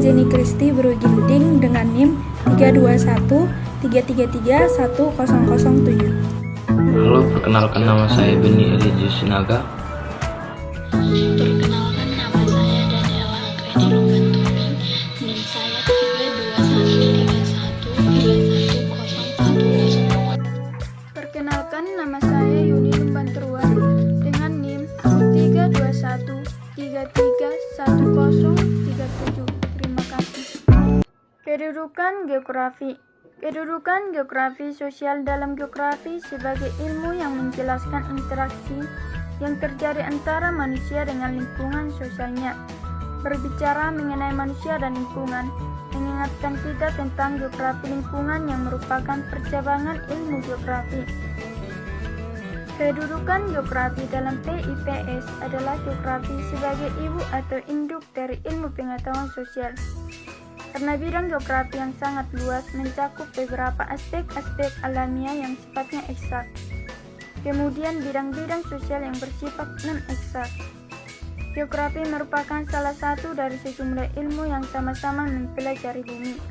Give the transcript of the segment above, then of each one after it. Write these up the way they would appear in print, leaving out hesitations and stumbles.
Jenny Kristi Bro-Ginting dengan NIM 321-333-1007. Halo, perkenalkan nama saya Beni Eligius Sinaga. Perkenalkan, nama saya Daniela Anggreni Lumbanturing. NIM saya 321312110. Perkenalkan, nama saya Yuni Lumbanturuan dengan NIM 321-33-1037. Terima kasih. Kedudukan geografi. Kedudukan geografi sosial dalam geografi sebagai ilmu yang menjelaskan interaksi yang terjadi antara manusia dengan lingkungan sosialnya. Berbicara mengenai manusia dan lingkungan, mengingatkan kita tentang geografi lingkungan yang merupakan percabangan ilmu geografi. Kedudukan geografi dalam PIPS adalah geografi sebagai ibu atau induk dari ilmu pengetahuan sosial. Karena bidang geografi yang sangat luas mencakup beberapa aspek-aspek alamiah yang sifatnya eksak. Kemudian bidang-bidang sosial yang bersifat non-eksak. Geografi merupakan salah satu dari sejumlah ilmu yang sama-sama mempelajari bumi.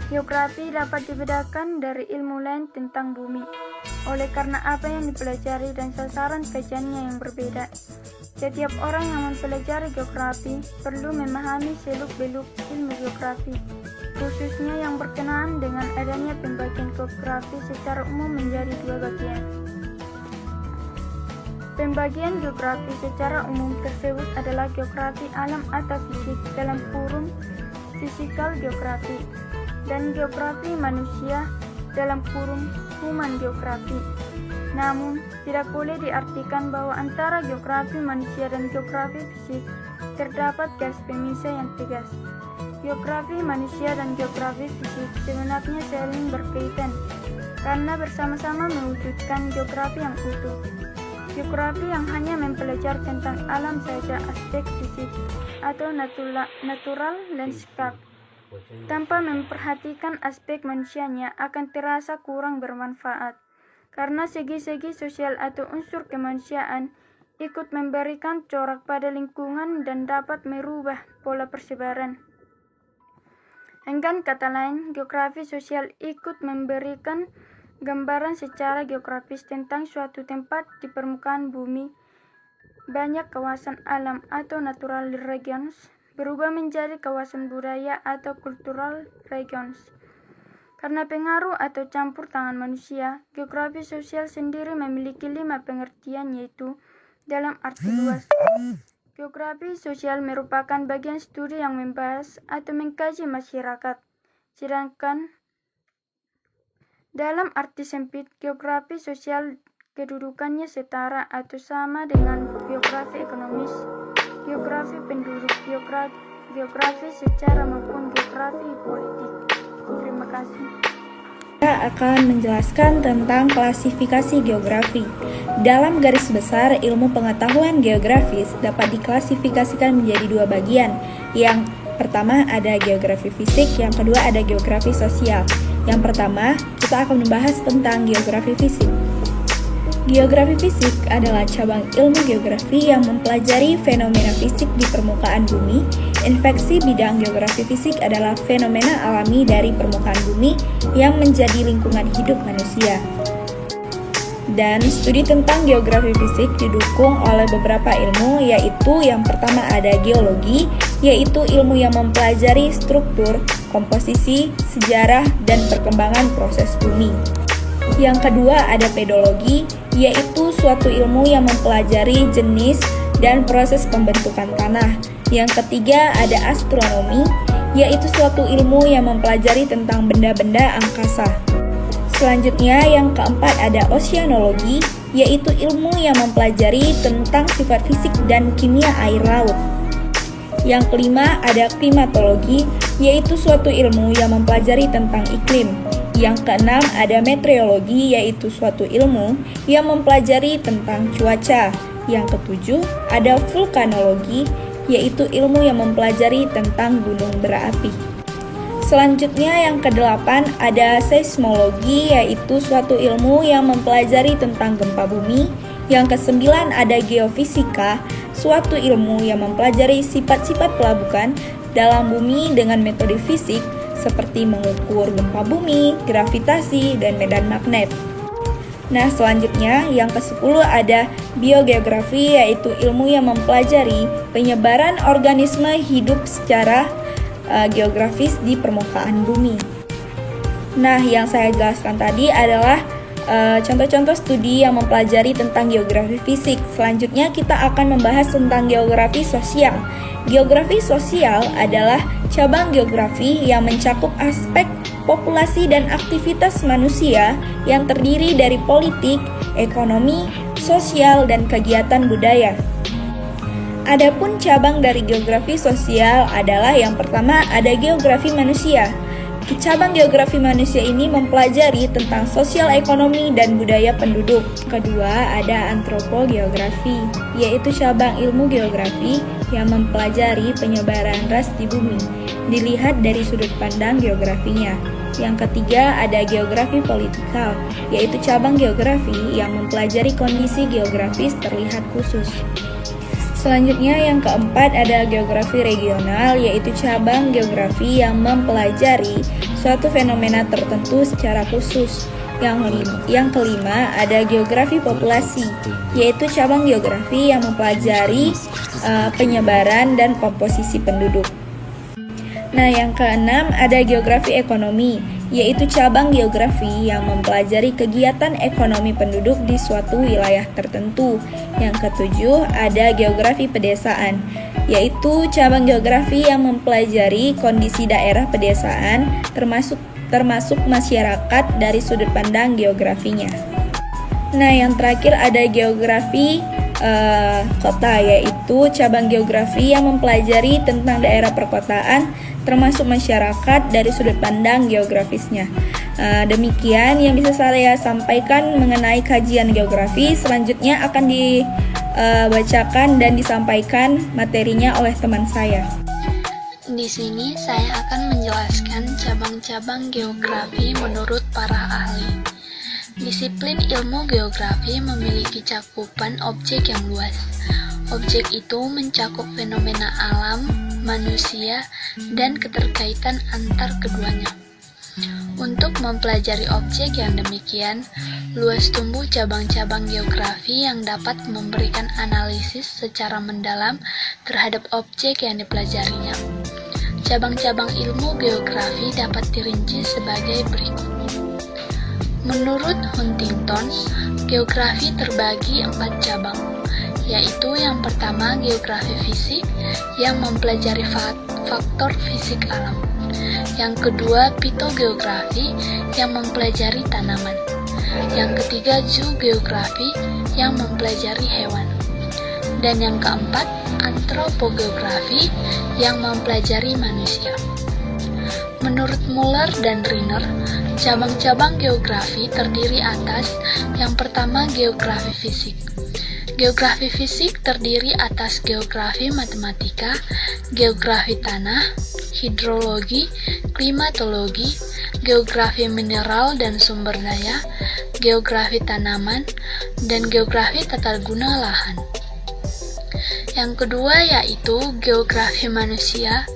Geografi dapat dibedakan dari ilmu lain tentang bumi, oleh karena apa yang dipelajari dan sasaran kajiannya yang berbeda. Setiap orang yang mempelajari geografi perlu memahami seluk-beluk ilmu geografi, khususnya yang berkenaan dengan adanya pembagian geografi secara umum menjadi dua bagian. Pembagian geografi secara umum tersebut adalah geografi alam atau fisik dalam kurung physical geografi dan geografi manusia dalam kurung human geografi. Namun, tidak boleh diartikan bahwa antara geografi manusia dan geografi fisik terdapat garis pemisah yang tegas. Geografi manusia dan geografi fisik sebenarnya saling berkaitan karena bersama-sama mewujudkan geografi yang utuh. Geografi yang hanya mempelajari tentang alam saja, aspek fisik atau natural landscape, tanpa memperhatikan aspek manusianya akan terasa kurang bermanfaat. Karena segi-segi sosial atau unsur kemanusiaan ikut memberikan corak pada lingkungan dan dapat merubah pola persebaran. Dengan kata lain, geografi sosial ikut memberikan gambaran secara geografis tentang suatu tempat di permukaan bumi. Banyak kawasan alam atau natural regions berubah menjadi kawasan budaya atau cultural regions. Karena pengaruh atau campur tangan manusia, geografi sosial sendiri memiliki 5 pengertian, yaitu dalam arti luas. Geografi sosial merupakan bagian studi yang membahas atau mengkaji masyarakat. Sedangkan dalam arti sempit, geografi sosial kedudukannya setara atau sama dengan geografi ekonomis, geografi penduduk, geografi secara maupun geografi politik. Terima kasih. Kita akan menjelaskan tentang klasifikasi geografi. Dalam garis besar, ilmu pengetahuan geografis dapat diklasifikasikan menjadi dua bagian. Yang pertama ada geografi fisik, yang kedua ada geografi sosial. Yang pertama, kita akan membahas tentang geografi fisik. Geografi fisik adalah cabang ilmu geografi yang mempelajari fenomena fisik di permukaan bumi. Infeksi bidang geografi fisik adalah fenomena alami dari permukaan bumi yang menjadi lingkungan hidup manusia. Dan studi tentang geografi fisik didukung oleh beberapa ilmu, yaitu yang pertama ada geologi, yaitu ilmu yang mempelajari struktur, komposisi, sejarah, dan perkembangan proses bumi. Yang kedua ada pedologi, yaitu suatu ilmu yang mempelajari jenis dan proses pembentukan tanah. Yang ketiga ada astronomi, yaitu suatu ilmu yang mempelajari tentang benda-benda angkasa. Selanjutnya yang keempat ada oceanologi, yaitu ilmu yang mempelajari tentang sifat fisik dan kimia air laut. Yang kelima ada klimatologi, yaitu suatu ilmu yang mempelajari tentang iklim. Yang keenam ada meteorologi, yaitu suatu ilmu yang mempelajari tentang cuaca. Yang ketujuh ada vulkanologi, yaitu ilmu yang mempelajari tentang gunung berapi. Selanjutnya yang kedelapan ada seismologi, yaitu suatu ilmu yang mempelajari tentang gempa bumi. Yang kesembilan ada geofisika, suatu ilmu yang mempelajari sifat-sifat pelabuhan dalam bumi dengan metode fisik seperti mengukur gempa bumi, gravitasi, dan medan magnet. Nah, selanjutnya yang ke-10 ada biogeografi, yaitu ilmu yang mempelajari penyebaran organisme hidup secara geografis di permukaan bumi. Nah, yang saya jelaskan tadi adalah contoh-contoh studi yang mempelajari tentang geografi fisik. Selanjutnya kita akan membahas tentang geografi sosial. Geografi sosial adalah cabang geografi yang mencakup aspek populasi dan aktivitas manusia yang terdiri dari politik, ekonomi, sosial, dan kegiatan budaya. Adapun cabang dari geografi sosial adalah yang pertama ada geografi manusia. Cabang geografi manusia ini mempelajari tentang sosial ekonomi dan budaya penduduk. Kedua, ada antropogeografi, yaitu cabang ilmu geografi yang mempelajari penyebaran ras di bumi, dilihat dari sudut pandang geografinya. Yang ketiga, ada geografi politikal, yaitu cabang geografi yang mempelajari kondisi geografis terlihat khusus. Selanjutnya yang keempat ada geografi regional, yaitu cabang geografi yang mempelajari suatu fenomena tertentu secara khusus. Yang kelima ada geografi populasi, yaitu cabang geografi yang mempelajari penyebaran dan komposisi penduduk. Nah, yang keenam ada geografi ekonomi, yaitu cabang geografi yang mempelajari kegiatan ekonomi penduduk di suatu wilayah tertentu. Yang ketujuh ada geografi pedesaan, yaitu cabang geografi yang mempelajari kondisi daerah pedesaan termasuk masyarakat dari sudut pandang geografinya. Nah, yang terakhir ada geografi kota, yaitu cabang geografi yang mempelajari tentang daerah perkotaan termasuk masyarakat dari sudut pandang geografisnya. Demikian yang bisa saya sampaikan mengenai kajian geografi. Selanjutnya akan dibacakan dan disampaikan materinya oleh teman saya. Di sini saya akan menjelaskan cabang-cabang geografi menurut para ahli. Disiplin ilmu geografi memiliki cakupan objek yang luas. Objek itu mencakup fenomena alam, manusia, dan keterkaitan antar keduanya. Untuk mempelajari objek yang demikian, luas tumbuh cabang-cabang geografi yang dapat memberikan analisis secara mendalam terhadap objek yang dipelajarinya. Cabang-cabang ilmu geografi dapat dirinci sebagai berikut. Menurut Huntington, geografi terbagi 4 cabang, yaitu yang pertama geografi fisik yang mempelajari faktor fisik alam. Yang kedua pitogeografi yang mempelajari tanaman. Yang ketiga zoogeografi yang mempelajari hewan. Dan yang keempat antropogeografi yang mempelajari manusia. Menurut Muller dan Riner, cabang-cabang geografi terdiri atas yang pertama geografi fisik. Geografi fisik terdiri atas geografi matematika, geografi tanah, hidrologi, klimatologi, geografi mineral dan sumber daya, geografi tanaman, dan geografi tata guna lahan. Yang kedua yaitu geografi manusia.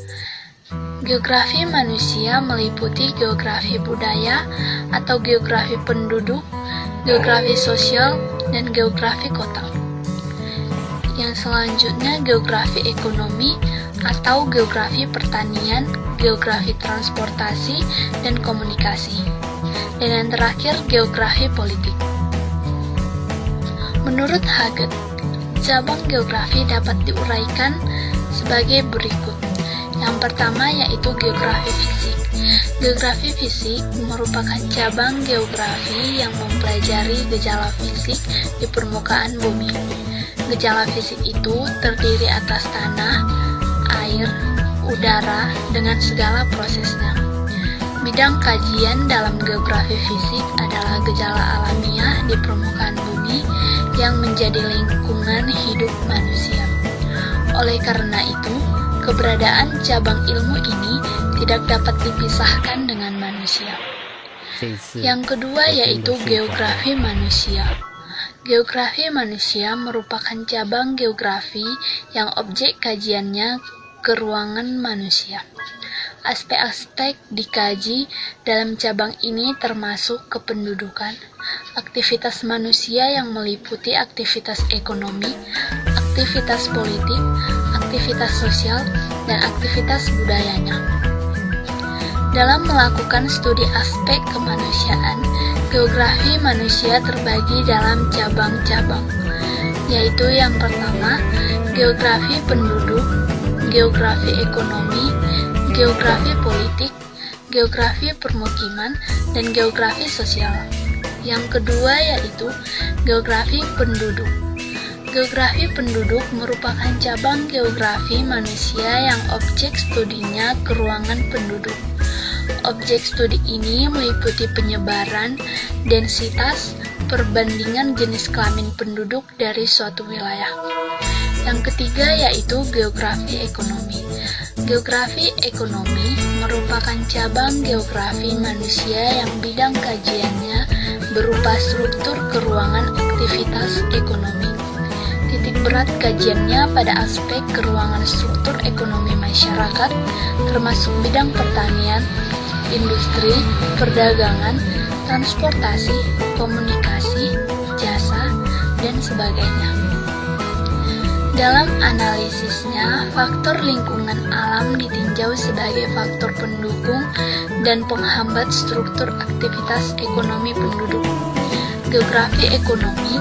Geografi manusia meliputi geografi budaya atau geografi penduduk, geografi sosial, dan geografi kota. Yang selanjutnya geografi ekonomi atau geografi pertanian, geografi transportasi, dan komunikasi. Dan yang terakhir geografi politik. Menurut Haggett, cabang geografi dapat diuraikan sebagai berikut. Yang pertama yaitu geografi fisik. Geografi fisik merupakan cabang geografi yang mempelajari gejala fisik di permukaan bumi. Gejala fisik itu terdiri atas tanah, air, udara, dengan segala prosesnya. Bidang kajian dalam geografi fisik adalah gejala alamiah di permukaan bumi yang menjadi lingkungan hidup manusia. Oleh karena itu, keberadaan cabang ilmu ini tidak dapat dipisahkan dengan manusia. Yang kedua yaitu geografi manusia. Geografi manusia merupakan cabang geografi yang objek kajiannya keruangan manusia. Aspek-aspek dikaji dalam cabang ini termasuk kependudukan, aktivitas manusia yang meliputi aktivitas ekonomi, aktivitas politik, aktivitas sosial, dan aktivitas budayanya. Dalam melakukan studi aspek kemanusiaan, geografi manusia terbagi dalam cabang-cabang, yaitu yang pertama, geografi penduduk, geografi ekonomi, geografi politik, geografi permukiman, dan geografi sosial. Yang kedua yaitu geografi penduduk. Geografi penduduk merupakan cabang geografi manusia yang objek studinya keruangan penduduk. Objek studi ini meliputi penyebaran, densitas, perbandingan jenis kelamin penduduk dari suatu wilayah. Yang ketiga yaitu geografi ekonomi. Geografi ekonomi merupakan cabang geografi manusia yang bidang kajiannya berupa struktur keruangan aktivitas ekonomi. Titik berat kajiannya pada aspek keruangan struktur ekonomi masyarakat, termasuk bidang pertanian, industri, perdagangan, transportasi, komunikasi, jasa, dan sebagainya. Dalam analisisnya, faktor lingkungan alam ditinjau sebagai faktor pendukung dan penghambat struktur aktivitas ekonomi penduduk. Geografi ekonomi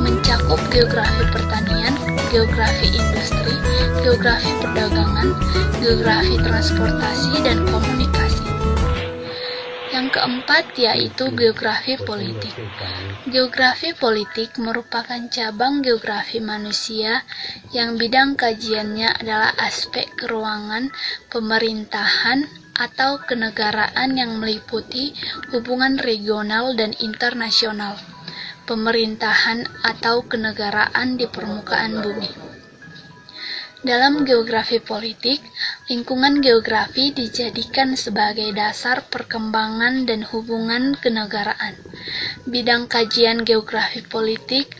mencakup geografi pertanian, geografi industri, geografi perdagangan, geografi transportasi, dan komunikasi. Yang keempat yaitu geografi politik. Geografi politik merupakan cabang geografi manusia yang bidang kajiannya adalah aspek keruangan pemerintahan atau kenegaraan yang meliputi hubungan regional dan internasional, pemerintahan atau kenegaraan di permukaan bumi. Dalam geografi politik, lingkungan geografi dijadikan sebagai dasar perkembangan dan hubungan kenegaraan. Bidang kajian geografi politik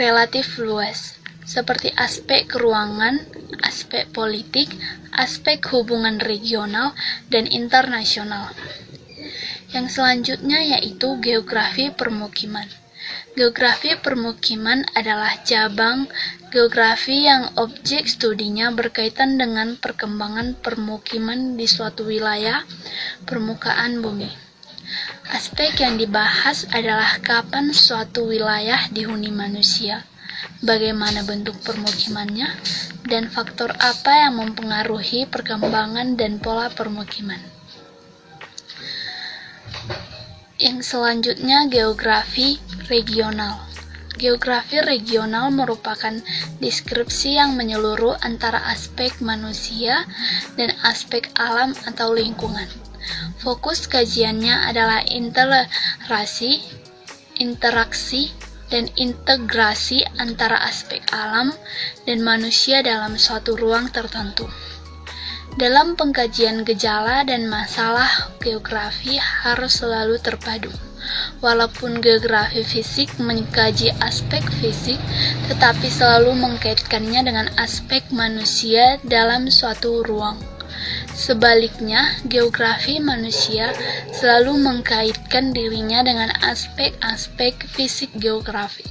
relatif luas, seperti aspek keruangan, aspek politik, aspek hubungan regional, dan internasional. Yang selanjutnya yaitu geografi permukiman. Geografi permukiman adalah cabang geografi yang objek studinya berkaitan dengan perkembangan permukiman di suatu wilayah permukaan bumi. Aspek yang dibahas adalah kapan suatu wilayah dihuni manusia, bagaimana bentuk permukimannya, dan faktor apa yang mempengaruhi perkembangan dan pola permukiman. Yang selanjutnya geografi regional. Geografi regional merupakan deskripsi yang menyeluruh antara aspek manusia dan aspek alam atau lingkungan. Fokus kajiannya adalah interaksi, dan integrasi antara aspek alam dan manusia dalam suatu ruang tertentu. Dalam pengkajian gejala dan masalah, geografi harus selalu terpadu. Walaupun geografi fisik mengkaji aspek fisik, tetapi selalu mengkaitkannya dengan aspek manusia dalam suatu ruang. Sebaliknya, geografi manusia selalu mengkaitkan dirinya dengan aspek-aspek fisik geografi.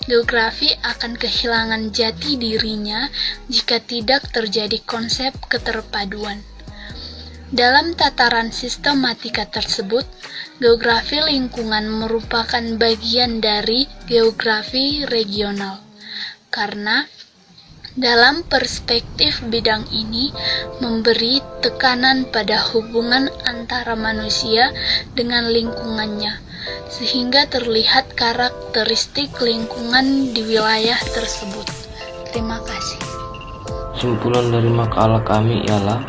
Geografi akan kehilangan jati dirinya jika tidak terjadi konsep keterpaduan. Dalam tataran sistematika tersebut, geografi lingkungan merupakan bagian dari geografi regional, karena dalam perspektif bidang ini memberi tekanan pada hubungan antara manusia dengan lingkungannya, sehingga terlihat karakteristik lingkungan di wilayah tersebut. Terima kasih. Kesimpulan dari makalah kami ialah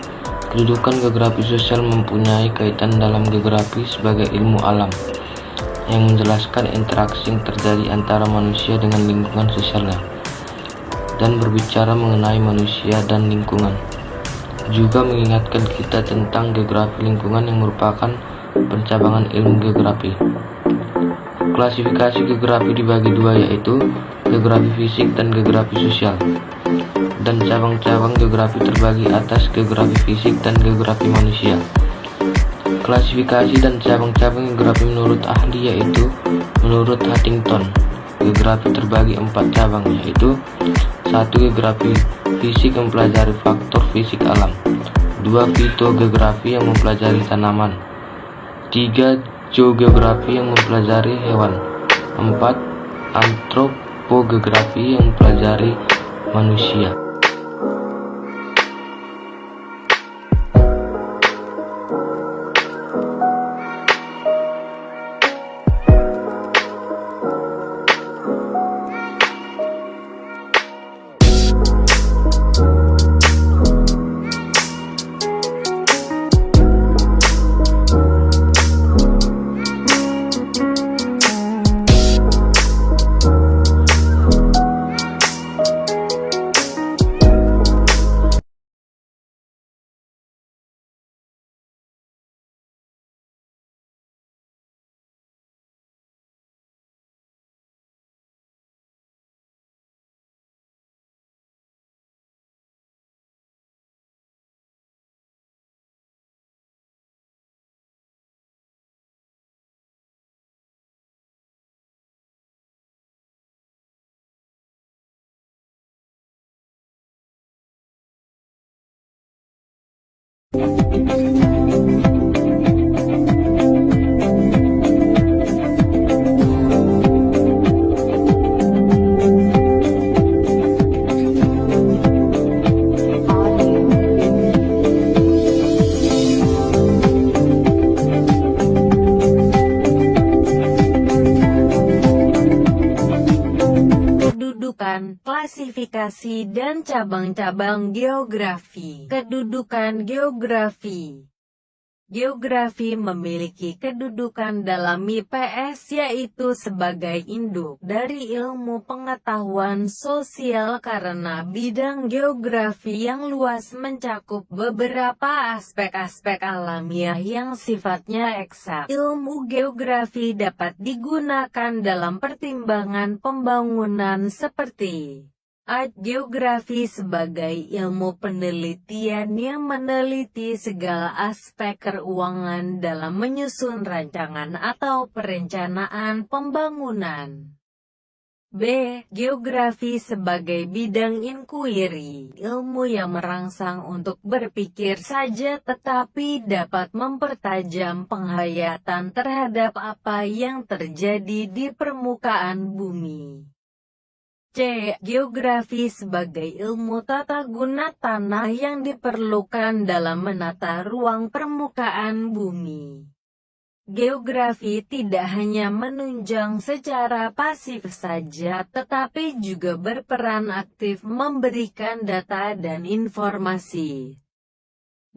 kedudukan geografi sosial mempunyai kaitan dalam geografi sebagai ilmu alam yang menjelaskan interaksi yang terjadi antara manusia dengan lingkungan sosialnya dan berbicara mengenai manusia dan lingkungan. Juga mengingatkan kita tentang geografi lingkungan yang merupakan pencabangan ilmu geografi. Klasifikasi geografi dibagi dua, yaitu geografi fisik dan geografi sosial. dan cabang-cabang geografi terbagi atas geografi fisik dan geografi manusia. Klasifikasi dan cabang-cabang geografi menurut ahli yaitu menurut Huntington, geografi terbagi 4 cabang yaitu 1. Geografi fisik mempelajari faktor fisik alam, 2. Fitogeografi yang mempelajari tanaman, 3. Geografi yang mempelajari hewan, 4. Antropogeografi yang mempelajari manusia. Kedudukan, klasifikasi dan cabang-cabang geografi. Kedudukan geografi. Geografi memiliki kedudukan dalam IPS yaitu sebagai induk dari ilmu pengetahuan sosial karena bidang geografi yang luas mencakup beberapa aspek-aspek alamiah yang sifatnya eksak. Ilmu geografi dapat digunakan dalam pertimbangan pembangunan seperti Geografi sebagai ilmu penelitian yang meneliti segala aspek keuangan dalam menyusun rancangan atau perencanaan pembangunan. B. Geografi sebagai bidang inquiry, ilmu yang merangsang untuk berpikir saja tetapi dapat mempertajam penghayatan terhadap apa yang terjadi di permukaan bumi. C. Geografi sebagai ilmu tata guna tanah yang diperlukan dalam menata ruang permukaan bumi. Geografi tidak hanya menunjang secara pasif saja tetapi juga berperan aktif memberikan data dan informasi.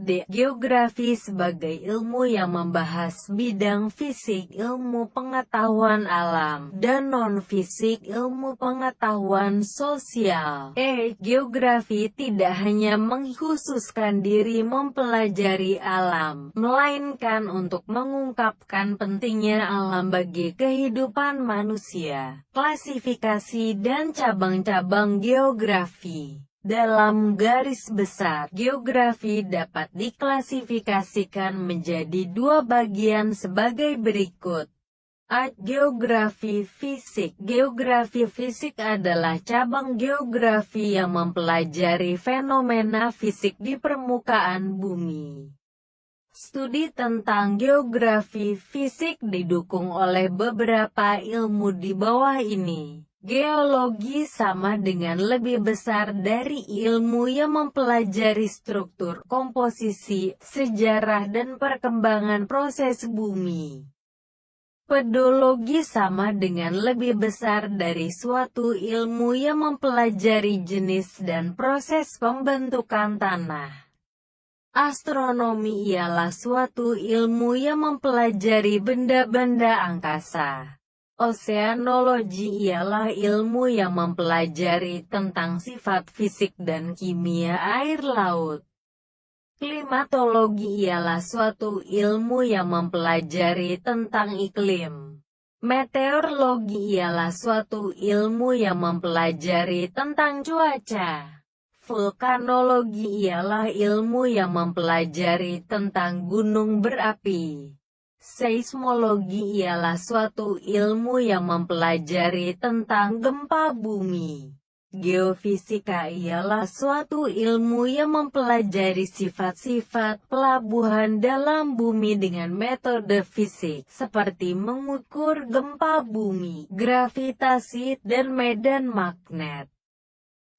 D. Geografi sebagai ilmu yang membahas bidang fisik ilmu pengetahuan alam dan non-fisik ilmu pengetahuan sosial. E. Geografi tidak hanya mengkhususkan diri mempelajari alam, melainkan untuk mengungkapkan pentingnya alam bagi kehidupan manusia. Klasifikasi dan cabang-cabang geografi. Dalam garis besar, geografi dapat diklasifikasikan menjadi 2 bagian sebagai berikut. A. Geografi fisik. Geografi fisik adalah cabang geografi yang mempelajari fenomena fisik di permukaan bumi. Studi tentang geografi fisik didukung oleh beberapa ilmu di bawah ini. Geologi sama dengan lebih besar dari ilmu yang mempelajari struktur, komposisi, sejarah dan perkembangan proses bumi. Pedologi sama dengan lebih besar dari suatu ilmu yang mempelajari jenis dan proses pembentukan tanah. Astronomi ialah suatu ilmu yang mempelajari benda-benda angkasa. Oseanologi ialah ilmu yang mempelajari tentang sifat fisik dan kimia air laut. Klimatologi ialah suatu ilmu yang mempelajari tentang iklim. Meteorologi ialah suatu ilmu yang mempelajari tentang cuaca. Vulkanologi ialah ilmu yang mempelajari tentang gunung berapi. Seismologi ialah suatu ilmu yang mempelajari tentang gempa bumi. Geofisika ialah suatu ilmu yang mempelajari sifat-sifat pelabuhan dalam bumi dengan metode fisik, seperti mengukur gempa bumi, gravitasi, dan medan magnet.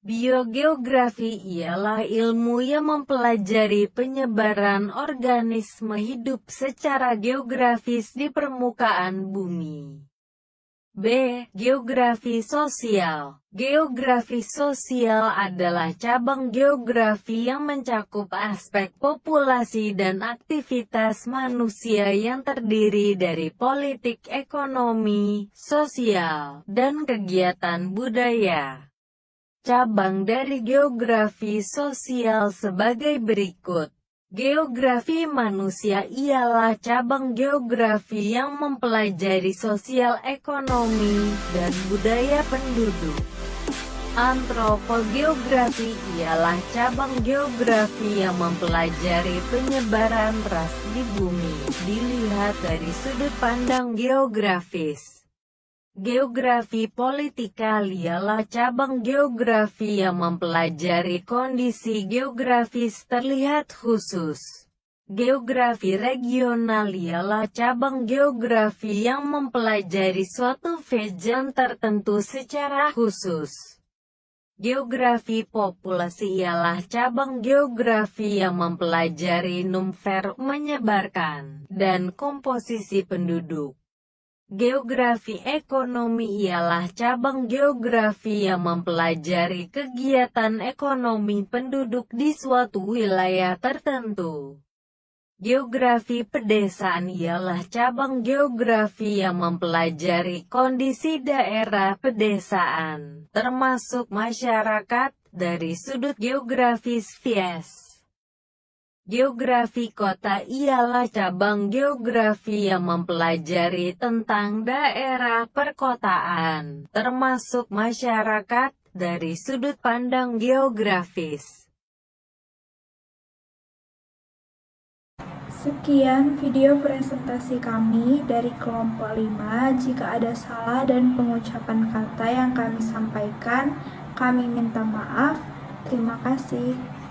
Biogeografi ialah ilmu yang mempelajari penyebaran organisme hidup secara geografis di permukaan bumi. B. Geografi sosial. Geografi sosial adalah cabang geografi yang mencakup aspek populasi dan aktivitas manusia yang terdiri dari politik, ekonomi, sosial, dan kegiatan budaya. Cabang dari geografi sosial sebagai berikut. Geografi manusia ialah cabang geografi yang mempelajari sosial, ekonomi, dan budaya penduduk. Antropogeografi ialah cabang geografi yang mempelajari penyebaran ras di bumi, dilihat dari sudut pandang geografis. Geografi politikal ialah cabang geografi yang mempelajari kondisi geografis terlihat khusus. Geografi regional ialah cabang geografi yang mempelajari suatu region tertentu secara khusus. Geografi populasi ialah cabang geografi yang mempelajari numfer, menyebarkan, dan komposisi penduduk. Geografi ekonomi ialah cabang geografi yang mempelajari kegiatan ekonomi penduduk di suatu wilayah tertentu. Geografi pedesaan ialah cabang geografi yang mempelajari kondisi daerah pedesaan, termasuk masyarakat, dari sudut geografis vies. Geografi kota ialah cabang geografi yang mempelajari tentang daerah perkotaan, termasuk masyarakat, dari sudut pandang geografis. Sekian video presentasi kami dari kelompok 5. Jika ada salah dan pengucapan kata yang kami sampaikan, kami minta maaf. Terima kasih.